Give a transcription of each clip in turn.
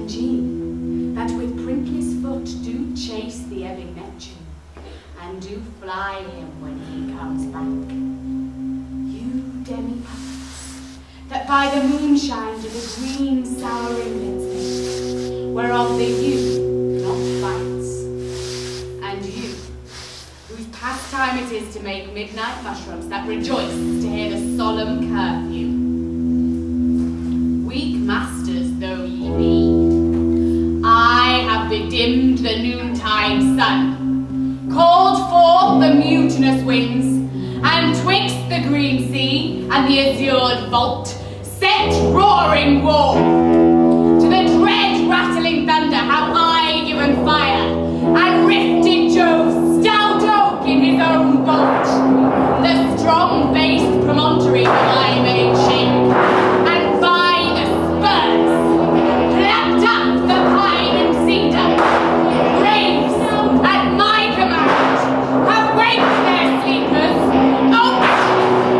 Jean, that with printless foot do chase the ebbing Neptune, and do fly him when he comes back. You demi-puppets, that by the moonshine do the green sour ringlets make, whereof the yew not bites, and you, whose pastime it is to make midnight mushrooms that rejoice to hear the solemn curfew. Weak masters though ye be, I have bedimmed the noontide sun, called forth the mutinous winds, and twixt the green sea and the azured vault, set roaring war. To the dread rattling thunder have I given fire, and rifted Jove's stout oak in his own bolt. The strong-based promontory have I made shake, and by the spurs clapped up the pine and cedar. Braves, at my command, have waked their sleepers,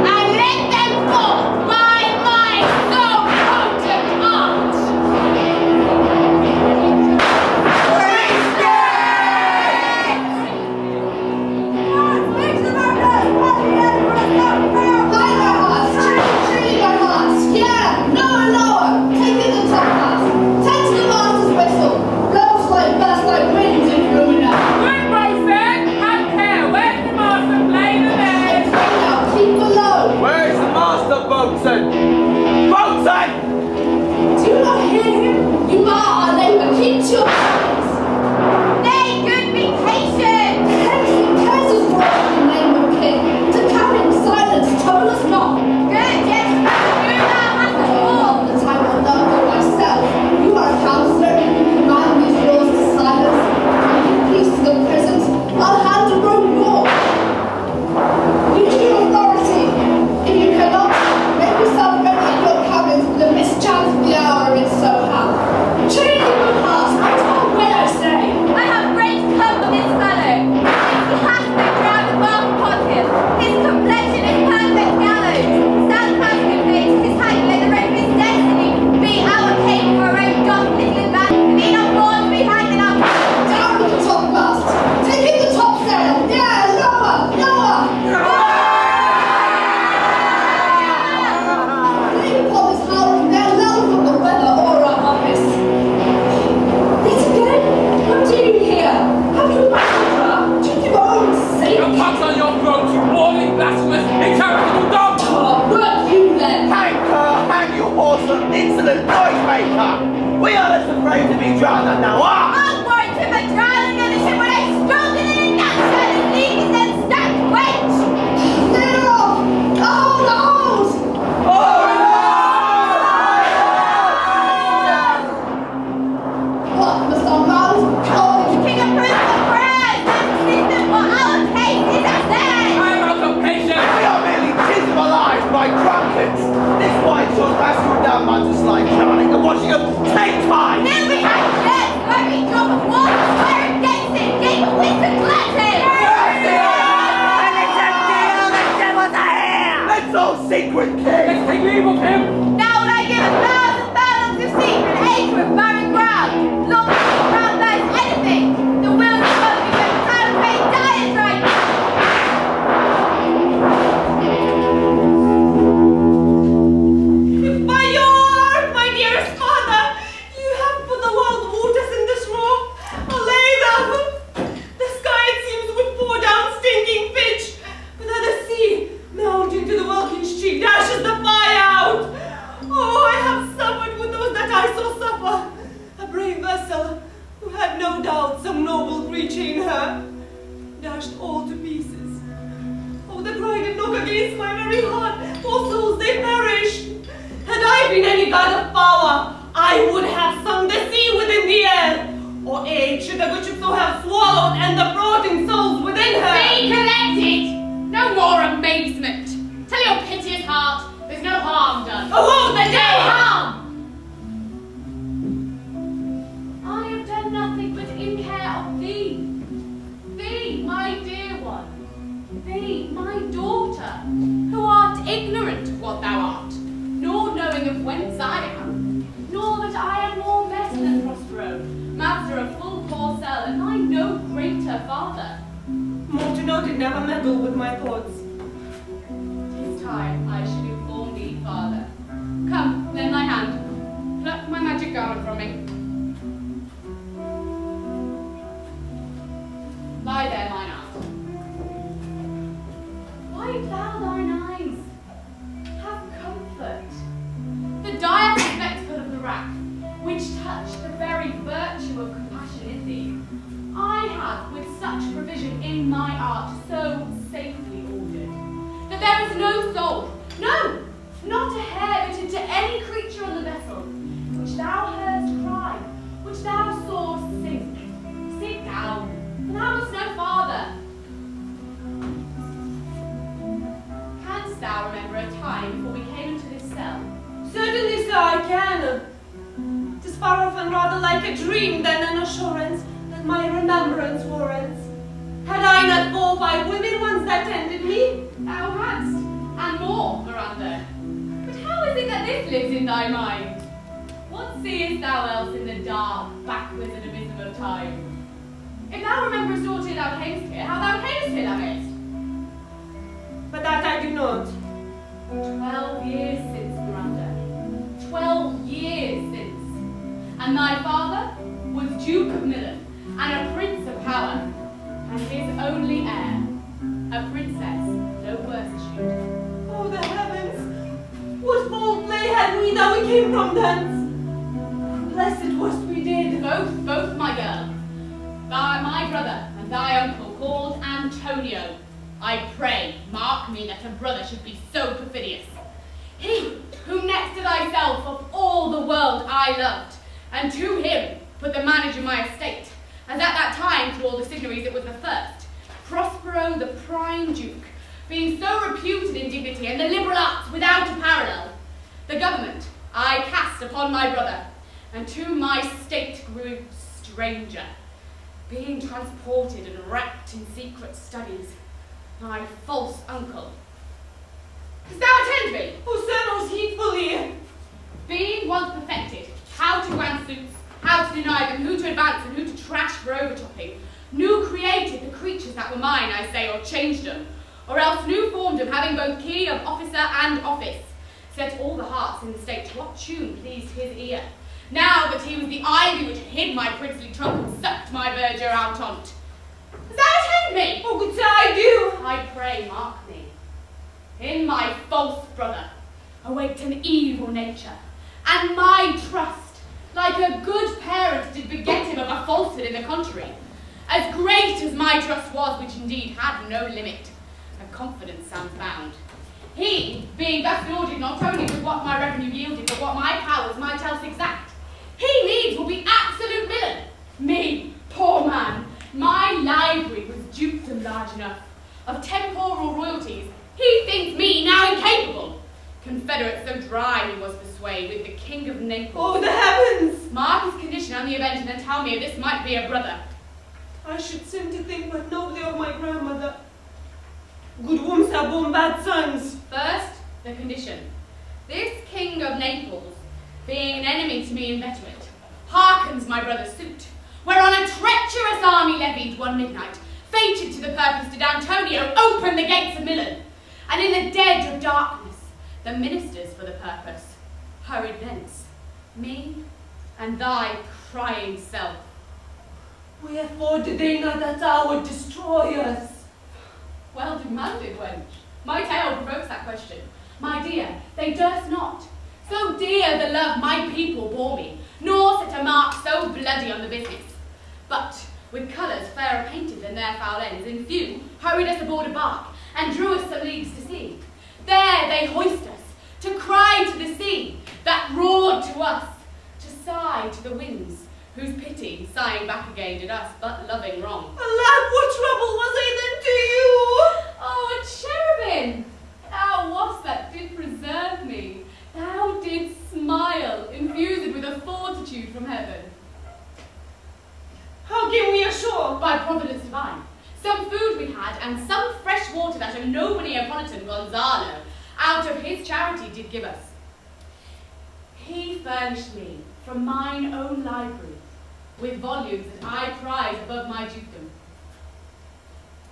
and let them forth by my so potent art. Boatswain! Boatswain! Do you not hear him? You are our labour. Keep to your hands. Nay, good, be patient. Hence curses brought in the name of king. To carry in silence, trouble us not. Good, yes, do thou hast a war. That I will not go myself. You are a counsellor. Command these laws to silence. And give peace to the present. I'll hand a rope war. Use your authority. If you cannot, make yourself ready in your cabins for the mischance of the hour in so hap. Change your hearts, act on when I say. I have great love for this fellow. He has to drive the bark upon him. His complexion is perfect gallows. South has been made his height, may the rope of his destiny be our king for a rope doth little advance. And he not born to be hanging up. Down with the topmast. Take in the topsail. Yeah, lower, lower. Leave upon this howling there, lull from the weather or our office. Yet again, what do you hear? Have you massacre? To your own sake? Your pucks on your throat, you warning blasphemous, incorrigible dog! Oh, run you then. Hang you awesome, insolent noisemaker! We are less afraid to be drowned now, I'll warrant him a drowning in the ship when I stronger than a nutshell and leave his head stacked wench. Clear off. Hold, hold. What must our mouths call? King of Prince of prayers, this system for our case is a thing. I'm out of patience! We are merely dismalized by drunkards! This white short rascal down Manchester like charming and watching them take time! Now we have jets, every drop of water, swear against it, gave a wisdom collective. Let's all secret king! Let's take leave of him! Now will I give 1,000 fathoms of sea for an acre of barren ground. Long as the ground bears anything, the will of God be when the time of pain dies right now. My dearest father, you have put the wild waters in this room. Allay them. The sky, it seems, would pour down stinking pitch, but at the sea, mounting to the welkin street, dashes the fire out. Oh, I have suffered with those that I saw suffer. A brave vessel, who had no doubt some noble creature in her, dashed all to pieces. Oh, the grinding knock against my very heart. Poor souls, they perished. Had I been any god of power, I would have sung the sea within the air. Or age should the good ship so have swallowed and the floating souls within her. Be collected! No more amazement. Tell your piteous heart there's no harm done. Oh, the No day! harm! I have done nothing but in care of thee. Thee, my dear one. Thee, my daughter, who art ignorant of what thou art, nor knowing of whence I am, nor that I am more better than prosperity. father. More to note, it never meddle with my thoughts. Tis time I should inform thee, father. Come, lend thy hand. Pluck my magic garment from me. Lie there, mine aunt. Wipe thou thine eyes. Have comfort. The dire spectacle of the rack, which touched the very virtue of compassion in thee, I have, with such provision in my art, so safely ordered, that there is no soul, no, not a hair bitten to any creature on the vessel, which thou heardst cry, which thou sawest sink. Sit down, for thou must no farther. Canst thou remember a time before we came into this cell? Certainly, sir, I can. 'Tis far often rather like a dream than an assurance that my remembrance warrants. Had I not 4 or 5 women once that tended me? Thou hadst, and more, Miranda. But how is it that this lives in thy mind? What seest thou else in the dark, backwards and abysm of time? If thou rememberest aught ere thou camest here, how thou camest here, thou mayest. But that I do not. 12 years since, Miranda. 12 years since. And thy father was Duke of Milan, and a prince of power, and his only heir, a princess no worse eschewed. Oh, the heavens! What fault lay had we that we came from thence? Blessed was we did. Both, my girl. My brother and thy uncle, called Antonio. I pray, mark me, that a brother should be so perfidious. He, who next to thyself of all the world I loved, and to him put the manage of my estate, as at that time to all the signories it was the first, Prospero the prime duke, being so reputed in dignity and the liberal arts without a parallel, the government I cast upon my brother, and to my state grew stranger, being transported and wrapped in secret studies, my false uncle. Dost thou attend me? Oh, sir, most heedfully. Being once perfected, how to grant suits, how to deny them, who to advance and who to trash for overtopping, new created the creatures that were mine, I say, or changed them, or else new formed them, having both key of officer and office, set all the hearts in the state what tune pleased his ear. Now that he was the ivy which hid my princely trunk and sucked my verdure out on't. Does thou attend me? Oh, good sir, I do. I pray, mark me. In my false brother awaked an evil nature, and my trust, like a good parent, did beget him of a falsehood in the contrary. As great as my trust was, which indeed had no limit, a confidence sounds bound. He, being thus lauded not only with what my revenue yielded, but what my powers might else exact, he needs will be absolute villain. Me, poor man, my library was dukedom large enough. Of temporal royalties, he thinks me now incapable. Confederate so dry he was to sway with the king of Naples. Oh, the heavens! Mark his condition and the event, and then tell me if this might be a brother. I should seem to think but nobly of my grandmother. Good wombs are born bad sons. First, the condition. This king of Naples, being an enemy to me inveterate, hearkens my brother's suit, whereon a treacherous army levied one midnight, fated to the purpose did Antonio open the gates of Milan, and in the dead of darkness, the ministers for the purpose hurried thence, me and thy crying self. Wherefore did they not that hour destroy us? Well demanded, wench. My tale provokes that question. My dear, they durst not. So dear the love my people bore me, nor set a mark so bloody on the business. But, with colours fairer painted than their foul ends, in few, hurried us aboard a bark, and drew us some leagues to sea. There they hoist us, to cry to the sea, that roared to us, to sigh to the winds, whose pity, sighing back again, did us but loving wrong. Alack, what trouble was I then to you? Oh, cherubim! Thou wast that did preserve me. Thou didst smile, infused with a fortitude from heaven. How came we ashore? By providence divine. Some food we had, and some fresh water that a noble Neapolitan Gonzalo, out of his charity, did give us. He furnished me from mine own library, with volumes that I prize above my dukedom.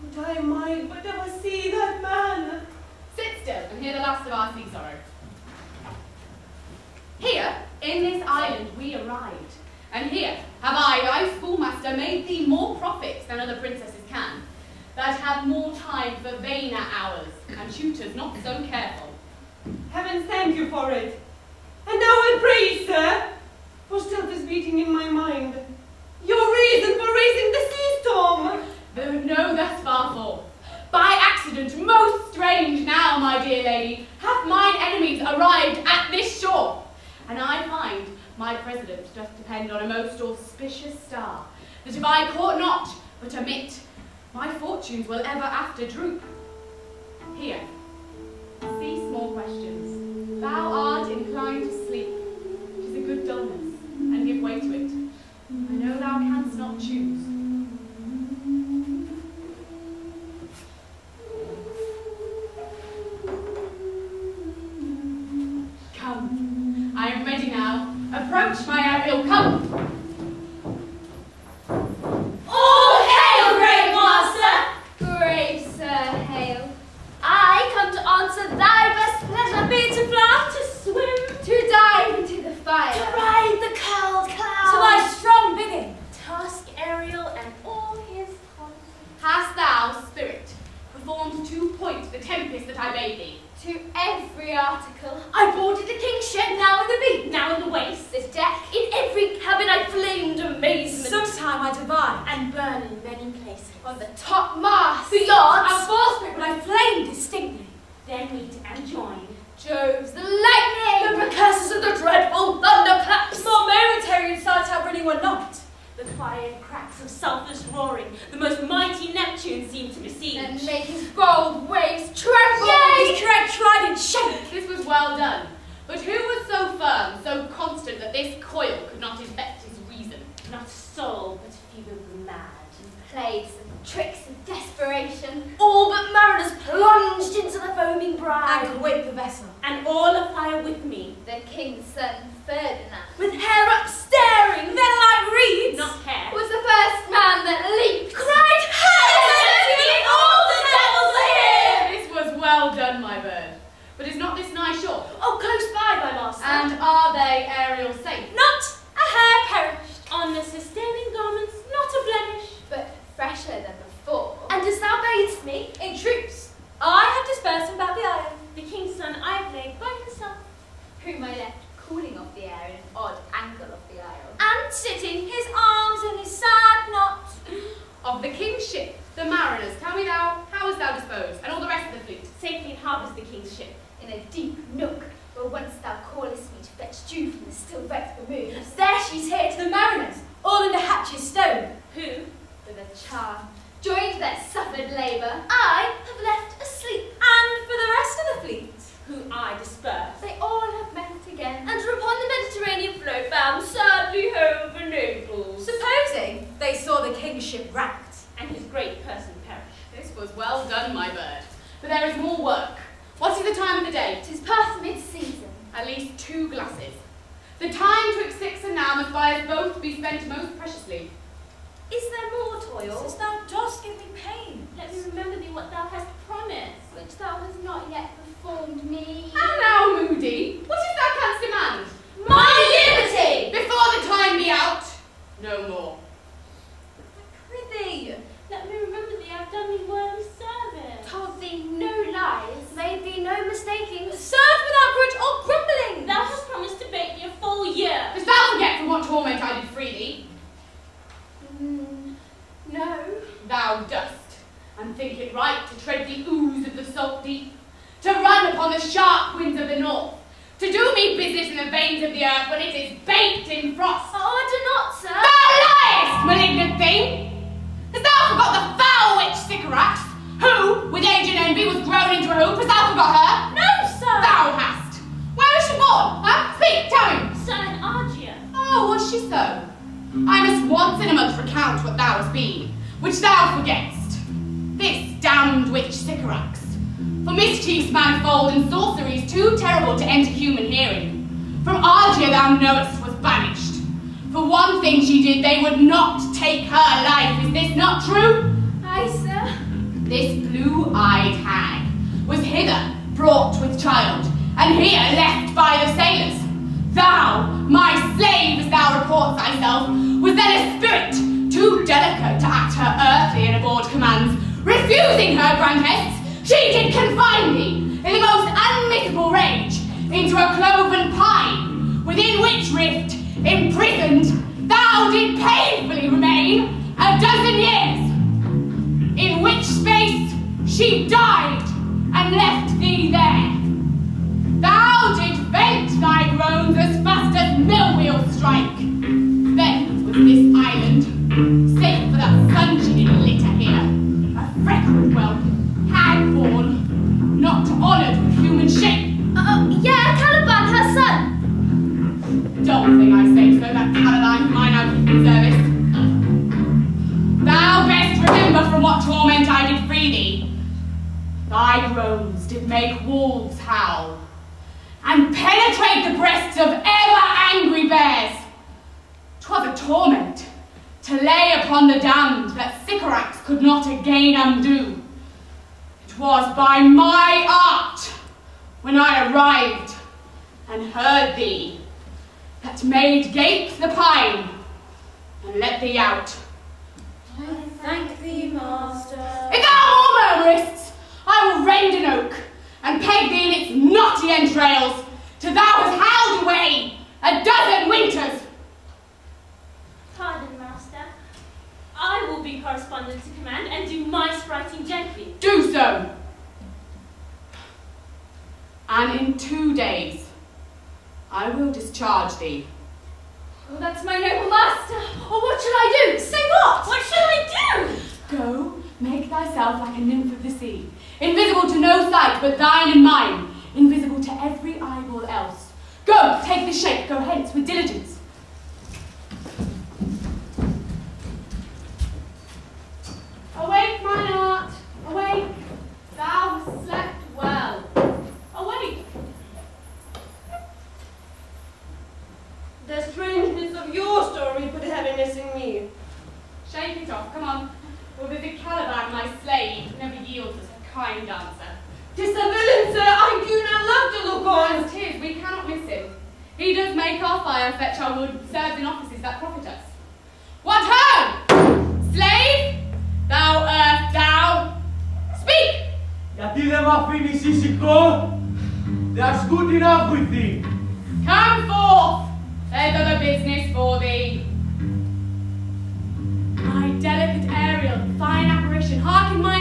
Would I might but ever see that man. Sit still and hear the last of our sea sorrow. Here, in this island, we arrived. And here have I, thy schoolmaster, made thee more profits than other princesses can, that have more time for vainer hours, and tutors not so careful. Heaven thank you for it. And now I pray, sir, for still is beating in my mind, your reason for raising the sea storm. Though no thus far forth. By accident, most strange now, my dear lady, hath mine enemies arrived at this shore, and I find my president doth depend on a most auspicious star, that if I court not, but omit, my fortunes will ever after droop. Here, see small questions. Thou art inclined to sleep. 'Tis a good dullness, and give way to it. I know thou canst not choose. Come, I am ready now. Approach, my Ariel, come! All hail, great master! Brave Sir Hail. I come to answer thy best pleasure be to fly, to swim, to dive into the fire, to ride the curled cloud, to thy strong bidding, task Ariel and all his consorts. Hast thou, spirit, performed to point the tempest that I bade thee? To every article. I boarded the king's ship, now in the beak, now in the waist, this deck. In every cabin I flamed amazement. Sometime I divide, and burn in many places. on the top mast, the yards, and bowsprit when I flame distinctly. then meet and join Jove's the lightning, The precursors of the dreadful thunderclaps, more momentary in sight how really were not. The quiet cracks of sulphurous roaring, the most mighty Neptune seemed to besiege. and make his bold waves tremble. His dread trident shake. This was well done. But who was so firm, so constant, that this coil could not infect his reason? Not soul, but fever the mad. Plays and tricks of desperation, All but mariners plunged into the foaming brine. and quit the vessel, And all afire with me, The king's son Ferdinand with hair up staring, then like reeds. not hair. was the first man that leaped. Cried, "Hey, all the devils are here!" This was well done, my bird. But is not this nigh shore? Oh, close by, my master. And are they aerial safe? Not a hair perished. On the sustaining garments, not a blemish. But fresher than before. And as thou badest me, in troops, I have dispersed about the isle. The king's son I have laid by himself. Whom I left cooling off the air in an odd angle of the isle. And sitting, his arms in his sad knot. Of the king's ship, the mariners, tell me thou, how is thou disposed, and all the rest of the fleet? Safely harbours the king's ship. In a deep nook, where once thou callest me to fetch dew from the still wet bermudas. There she's here to the mariners, all in the hatches stowed. Who? With a charm, joined their suffered labour, I have left asleep, and for the rest of the fleet, Who I disperse. they all have met again. And upon the Mediterranean float bound sadly home for Naples. supposing they saw the king's ship wrecked. And his great person perish. This was well done, my bird. But there is more work. What is the time of the day? 'Tis past mid-season. At least 2 glasses. The time twixt 6 and now must by us both be spent most preciously. Is there more toil? Since thou dost give me pain. Let me remember thee what thou hast promised. Which thou hast not yet performed me. And now, Moody, what is thou canst demand? My liberty! Before the time be out, no more. Prithee, Let me remember thee, I've done thee worthy service. Told thee no lies, made thee no mistaking. served without grudge or grumbling. Thou hast promised to bake me a full year. Dost thou forget from what torment I did free thee? No. Thou dost, and think it right to tread the ooze of the salt deep, to run upon the sharp winds of the north, to do me business in the veins of the earth when it is baked in frost. Oh, I do not, sir. Thou liest, malignant thing! Hast thou forgot the foul witch Sycorax, who, with age and envy, was grown into a hoop? Hast thou forgot her? No, sir. Thou hast. Where was she born? Huh? Speak, tell me. Son Argia. Oh, was she so? I must once in a month recount what thou hast been, which thou forgett'st. This damned witch Sycorax, for mischiefs manifold and sorceries too terrible to enter human hearing, from Argia thou knowest was banished. For one thing she did, they would not take her life. Is this not true? Aye, sir. This blue-eyed hag was hither brought with child, and here left by the sailors. Thou, my slave, as thou reports thyself, was then a spirit too delicate to act her earthly and aboard commands. Refusing her grandhests, she did confine thee, in the most unmissable rage, into a cloven pine, within which rift, imprisoned, thou did painfully remain 12 years, in which space she died and left thee there. Thou did vent thy groans as fast as mill wheels strike. Then was this island safe for that sunshine litter here, a freckled whelp, hag-born, not honoured with human shape. Yeah, Caliban, her son. Don't think I say so, that Caroline mine out of service. Thou best remember from what torment I did free thee. Thy groans did make wolves howl, and penetrate the breasts of ever angry bears. 'Twas a torment to lay upon the damned that Sycorax could not again undo. It was by my art, when I arrived and heard thee, that made gape the pine and let thee out. I thank thee, master. If thou more murmurest, I will rend an oak and peg thee in its knotty entrails, till thou hast howled away 12 winters. Pardon, master. I will be correspondent to command and do mice writing gently. Do so. And in 2 days, I will discharge thee. Oh, that's my noble master. Oh, what shall I do? Say what? What shall I do? Go, make thyself like a nymph of the sea, invisible to no sight but thine and mine, invisible to every eyeball else. Go, take the shape, go hence with diligence. Awake, mine heart, awake. Thou hast slept well. Awake. The strangeness of your story put heaviness in me. Shake it off, come on. We'll visit Caliban, my slave, who never yields us a kind answer. 'Tis a villain, sir, I do not love to look on. As 'tis, we cannot miss him. He does make our fire, fetch our wood, serves in offices that profit us. What ho! Slave? Thou earth, thou! Speak! Γιατί δεν μ' αφήνεις ήσυχο? That's good enough with thee. Come forth! There's other business for thee. My delicate Ariel, fine apparition, hearken my